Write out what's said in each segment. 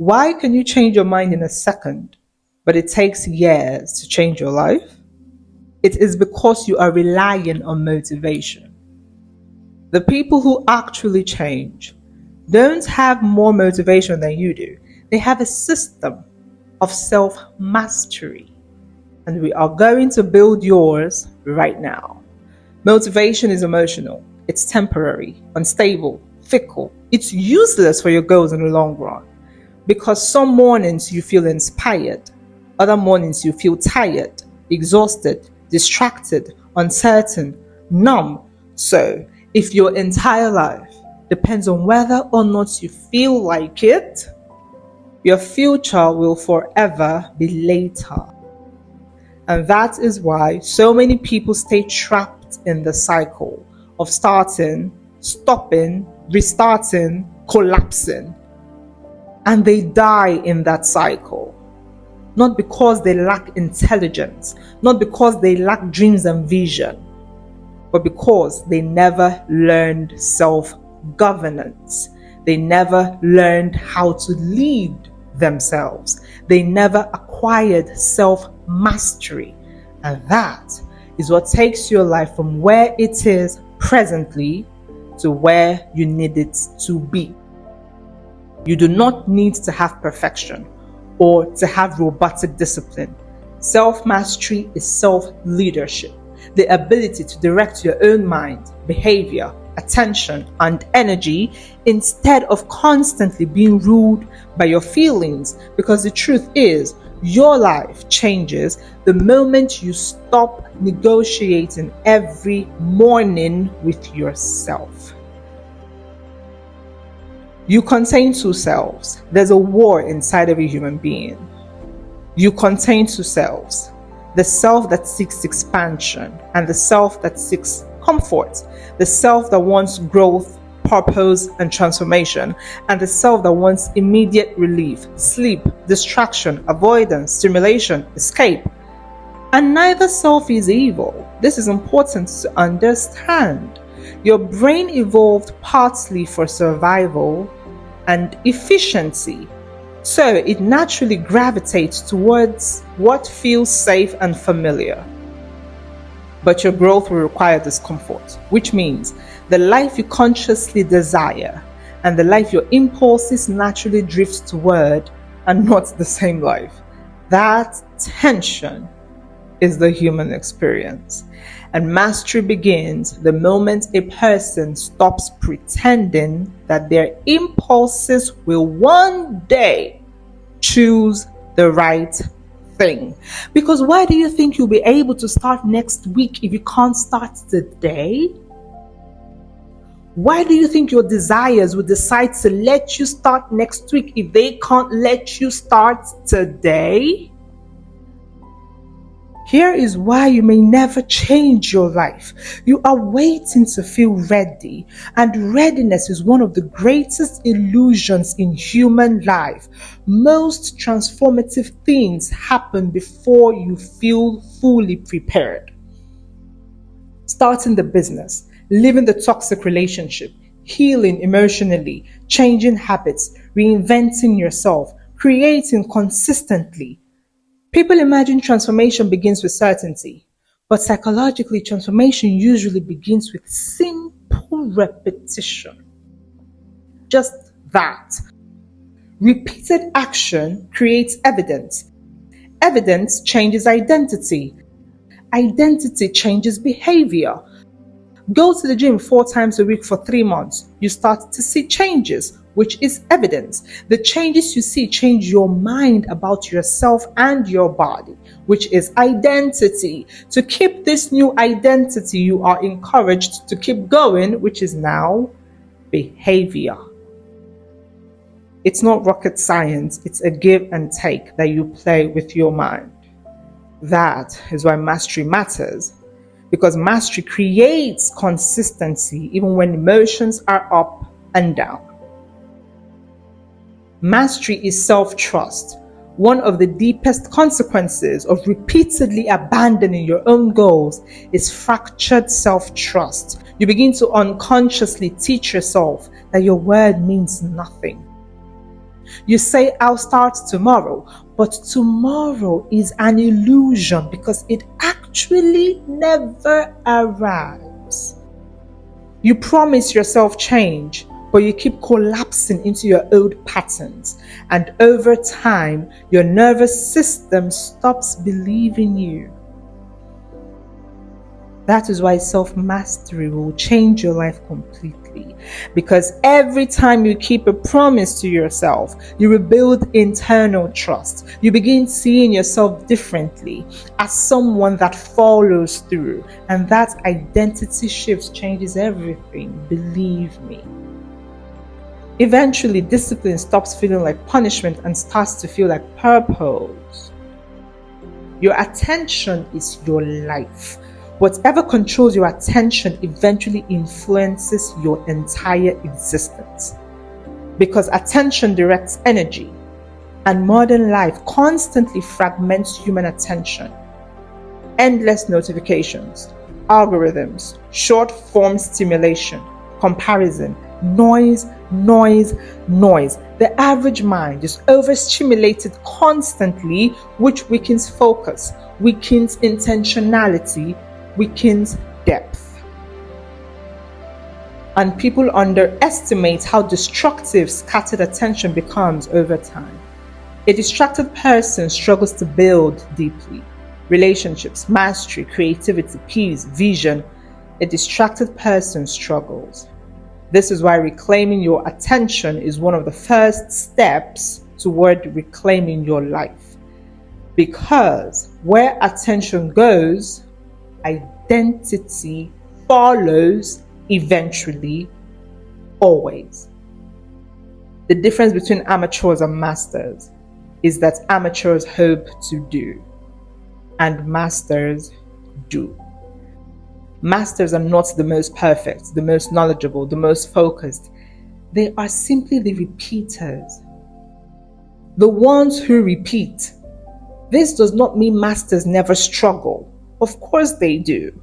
Why can you change your mind in a second, but it takes years to change your life? It is because you are relying on motivation. The people who actually change don't have more motivation than you do. They have a system of self-mastery, and we are going to build yours right now. Motivation is emotional. It's temporary, unstable, fickle. It's useless for your goals in the long run. Because some mornings you feel inspired, other mornings you feel tired, exhausted, distracted, uncertain, numb. So, if your entire life depends on whether or not you feel like it, your future will forever be later. And that is why so many people stay trapped in the cycle of starting, stopping, restarting, collapsing. And they die in that cycle. Not because they lack intelligence, not because they lack dreams and vision, but because they never learned self-governance. They never learned how to lead themselves. They never acquired self-mastery. And that is what takes your life from where it is presently to where you need it to be. You do not need to have perfection or to have robotic discipline. Self-mastery is self-leadership, the ability to direct your own mind, behavior, attention, and energy instead of constantly being ruled by your feelings. Because the truth is, your life changes the moment you stop negotiating every morning with yourself. You contain two selves. There's a war inside every human being. You contain two selves. The self that seeks expansion and the self that seeks comfort. The self that wants growth, purpose, and transformation. And the self that wants immediate relief, sleep, distraction, avoidance, stimulation, escape. And neither self is evil. This is important to understand. Your brain evolved partly for survival and efficiency, so it naturally gravitates towards what feels safe and familiar. But your growth will require discomfort, which means the life you consciously desire and the life your impulses naturally drift toward are not the same life. That tension is the human experience. And mastery begins the moment a person stops pretending that their impulses will one day choose the right thing. Because why do you think you'll be able to start next week if you can't start today? Why do you think your desires will decide to let you start next week if they can't let you start today? Here is why you may never change your life. You are waiting to feel ready, and readiness is one of the greatest illusions in human life. Most transformative things happen before you feel fully prepared. Starting the business, leaving the toxic relationship, healing emotionally, changing habits, reinventing yourself, creating consistently. People imagine transformation begins with certainty, but psychologically, transformation usually begins with simple repetition. Just that. Repeated action creates evidence. Evidence changes identity. Identity changes behavior. Go to the gym 4 times a week for 3 months. You start to see changes, which is evidence. The changes you see change your mind about yourself and your body, which is identity. To keep this new identity, you are encouraged to keep going, which is now behavior. It's not rocket science. It's a give and take that you play with your mind. That is why mastery matters. Because mastery creates consistency even when emotions are up and down. Mastery is self-trust. One of the deepest consequences of repeatedly abandoning your own goals is fractured self-trust. You begin to unconsciously teach yourself that your word means nothing. You say, I'll start tomorrow, but tomorrow is an illusion because it actually never arrives. You promise yourself change, but you keep collapsing into your old patterns. And over time, your nervous system stops believing you. That is why self-mastery will change your life completely. Because every time you keep a promise to yourself, you rebuild internal trust. You begin seeing yourself differently as someone that follows through. And that identity shift changes everything, believe me. Eventually, discipline stops feeling like punishment and starts to feel like purpose. Your attention is your life. Whatever controls your attention eventually influences your entire existence. Because attention directs energy, and modern life constantly fragments human attention. Endless notifications, algorithms, short form stimulation, comparison, noise. The average mind is overstimulated constantly, which weakens focus, weakens intentionality, weakens depth. And people underestimate how destructive scattered attention becomes over time. A distracted person struggles to build deeply. Relationships, mastery, creativity, peace, vision. A distracted person struggles. This is why reclaiming your attention is one of the first steps toward reclaiming your life. Because where attention goes, identity follows eventually, always. The difference between amateurs and masters is that amateurs hope to do, and masters do. Masters are not the most perfect, the most knowledgeable, the most focused. They are simply the repeaters. The ones who repeat. This does not mean masters never struggle. Of course they do.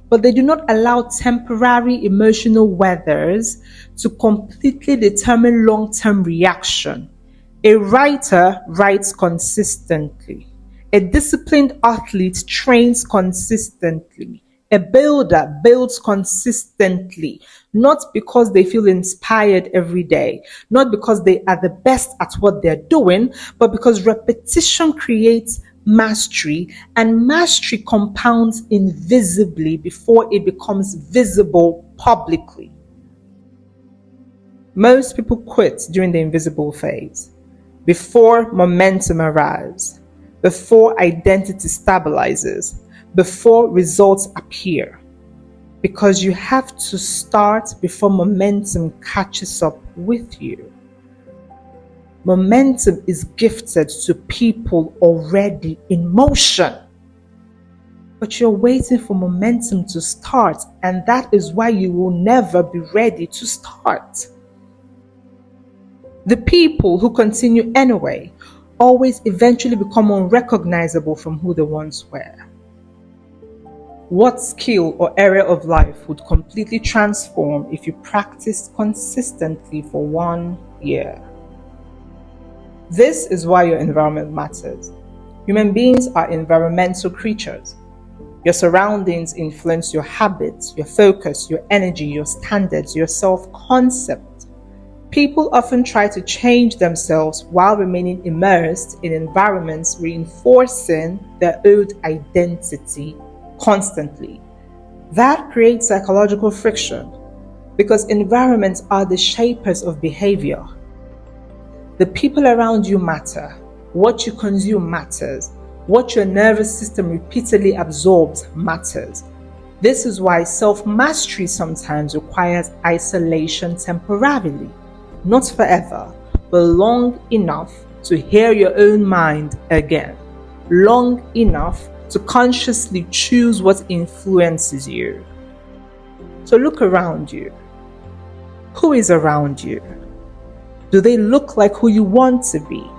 But they do not allow temporary emotional weathers to completely determine long-term reaction. A writer writes consistently. A disciplined athlete trains consistently. A builder builds consistently, not because they feel inspired every day, not because they are the best at what they're doing, but because repetition creates mastery, and mastery compounds invisibly before it becomes visible publicly. Most people quit during the invisible phase, before momentum arrives, before identity stabilizes, before results appear. Because you have to start before momentum catches up with you. Momentum is gifted to people already in motion. But you're waiting for momentum to start, and that is why you will never be ready to start. The people who continue anyway always eventually become unrecognizable from who they once were. What skill or area of life would completely transform if you practiced consistently for 1 year? This is why your environment matters. Human beings are environmental creatures. Your surroundings influence your habits, your focus, your energy, your standards, your self-concept. People often try to change themselves while remaining immersed in environments reinforcing their old identity constantly. That creates psychological friction because environments are the shapers of behavior. The people around you matter. What you consume matters. What your nervous system repeatedly absorbs matters. This is why self-mastery sometimes requires isolation temporarily, not forever, but long enough to hear your own mind again, long enough to consciously choose what influences you. So look around you. Who is around you? Do they look like who you want to be?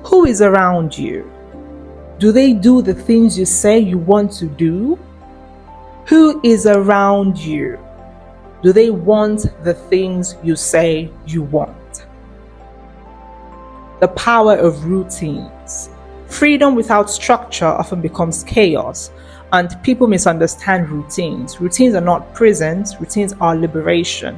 Who is around you? Do they do the things you say you want to do? Who is around you? Do they want the things you say you want? The power of routines. Freedom without structure often becomes chaos, and people misunderstand routines. Routines are not prisons, routines are liberation.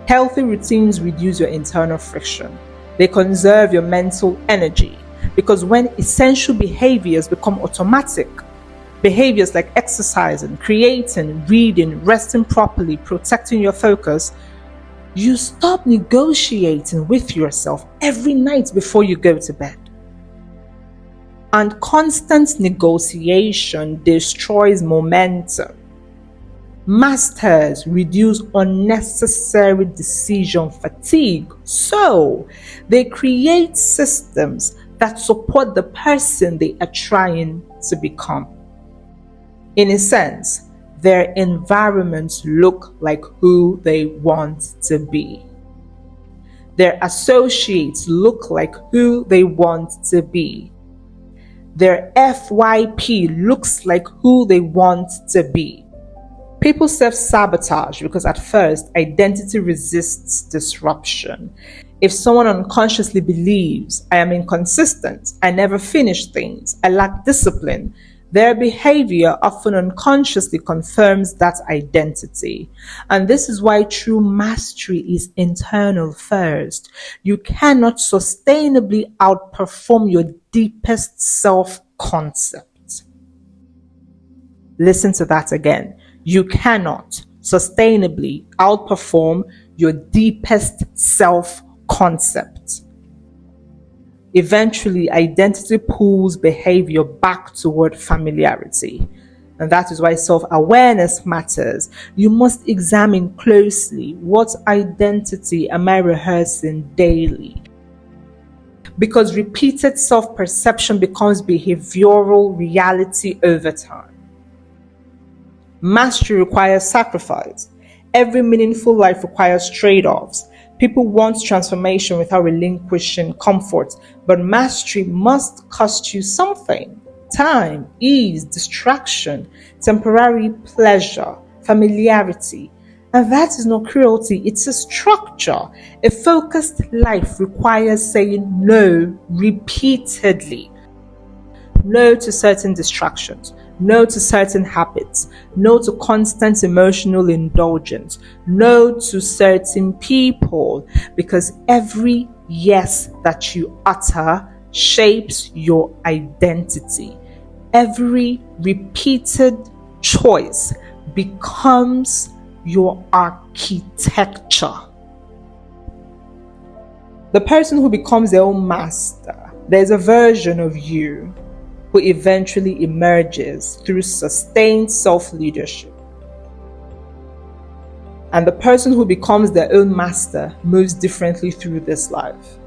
Healthy routines reduce your internal friction. They conserve your mental energy because when essential behaviors become automatic, behaviors like exercising, creating, reading, resting properly, protecting your focus, you stop negotiating with yourself every night before you go to bed. And constant negotiation destroys momentum. Masters reduce unnecessary decision fatigue. So, they create systems that support the person they are trying to become. In a sense, their environments look like who they want to be. Their associates look like who they want to be. Their FYP looks like who they want to be. People self-sabotage because at first, identity resists disruption. If someone unconsciously believes, I am inconsistent, I never finish things, I lack discipline, their behavior often unconsciously confirms that identity. And this is why true mastery is internal first. You cannot sustainably outperform your deepest self-concept. Listen to that again. You cannot sustainably outperform your deepest self-concept. Eventually, identity pulls behavior back toward familiarity. And that is why self-awareness matters. You must examine closely, what identity am I rehearsing daily? Because repeated self-perception becomes behavioral reality over time. Mastery requires sacrifice. Every meaningful life requires trade-offs. People want transformation without relinquishing comfort, but mastery must cost you something. Time, ease, distraction, temporary pleasure, familiarity. And that is not cruelty, it's a structure. A focused life requires saying no repeatedly. No to certain distractions, no to certain habits, no to constant emotional indulgence, no to certain people, because every yes that you utter shapes your identity. Every repeated choice becomes your architecture. The person who becomes their own master, there's a version of you who eventually emerges through sustained self-leadership. And the person who becomes their own master moves differently through this life.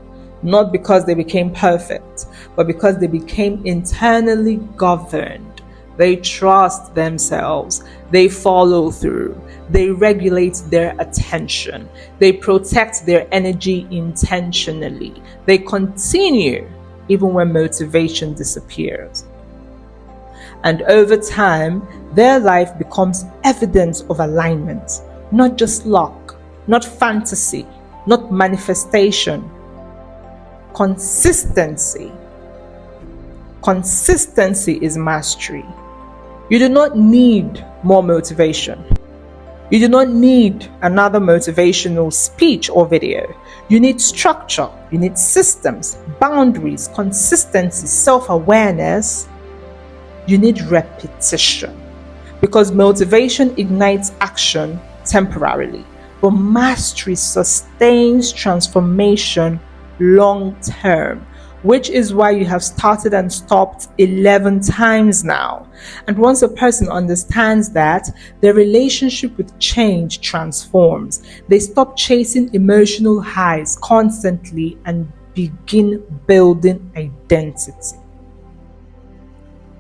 Not because they became perfect, but because they became internally governed. They trust themselves. They follow through. They regulate their attention. They protect their energy intentionally. They continue even when motivation disappears. And over time, their life becomes evidence of alignment, not just luck, not fantasy, not manifestation. Consistency. Consistency is mastery. You do not need more motivation. You do not need another motivational speech or video. You need structure, you need systems, boundaries, consistency, self-awareness. You need repetition. Because motivation ignites action temporarily, but mastery sustains transformation long term, which is why you have started and stopped 11 times now. And once a person understands that, their relationship with change transforms. They stop chasing emotional highs constantly and begin building identity.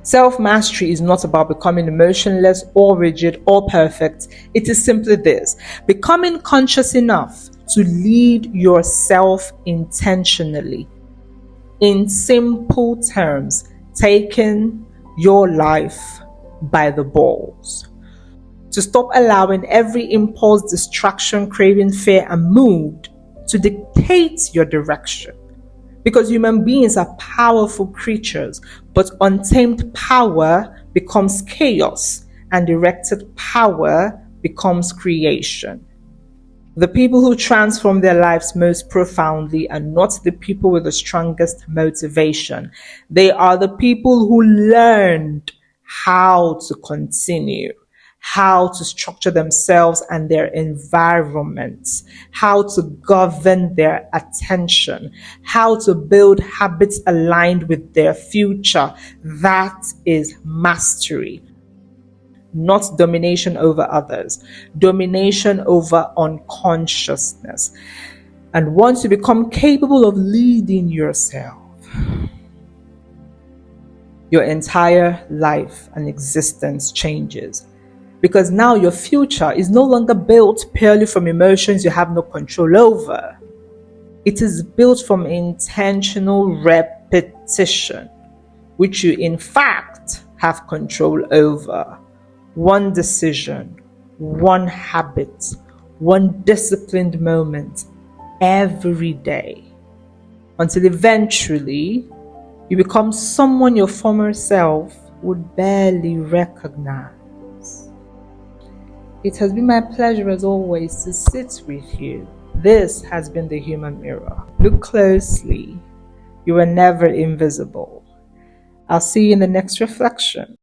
Self-mastery is not about becoming emotionless or rigid or perfect. It is simply this: becoming conscious enough to lead yourself intentionally. In simple terms, taking your life by the balls. To stop allowing every impulse, distraction, craving, fear, and mood to dictate your direction. Because human beings are powerful creatures, but untamed power becomes chaos, and directed power becomes creation. The people who transform their lives most profoundly are not the people with the strongest motivation. They are the people who learned how to continue, how to structure themselves and their environments, how to govern their attention, how to build habits aligned with their future. That is mastery, not domination over others, domination over unconsciousness. And once you become capable of leading yourself, your entire life and existence changes. Because now your future is no longer built purely from emotions you have no control over. It is built from intentional repetition, which you in fact have control over. One decision, one habit, one disciplined moment every day, until eventually you become someone your former self would barely recognize. It has been my pleasure as always to sit with you. This has been the Human Mirror. Look closely. You are never invisible. I'll see you in the next reflection.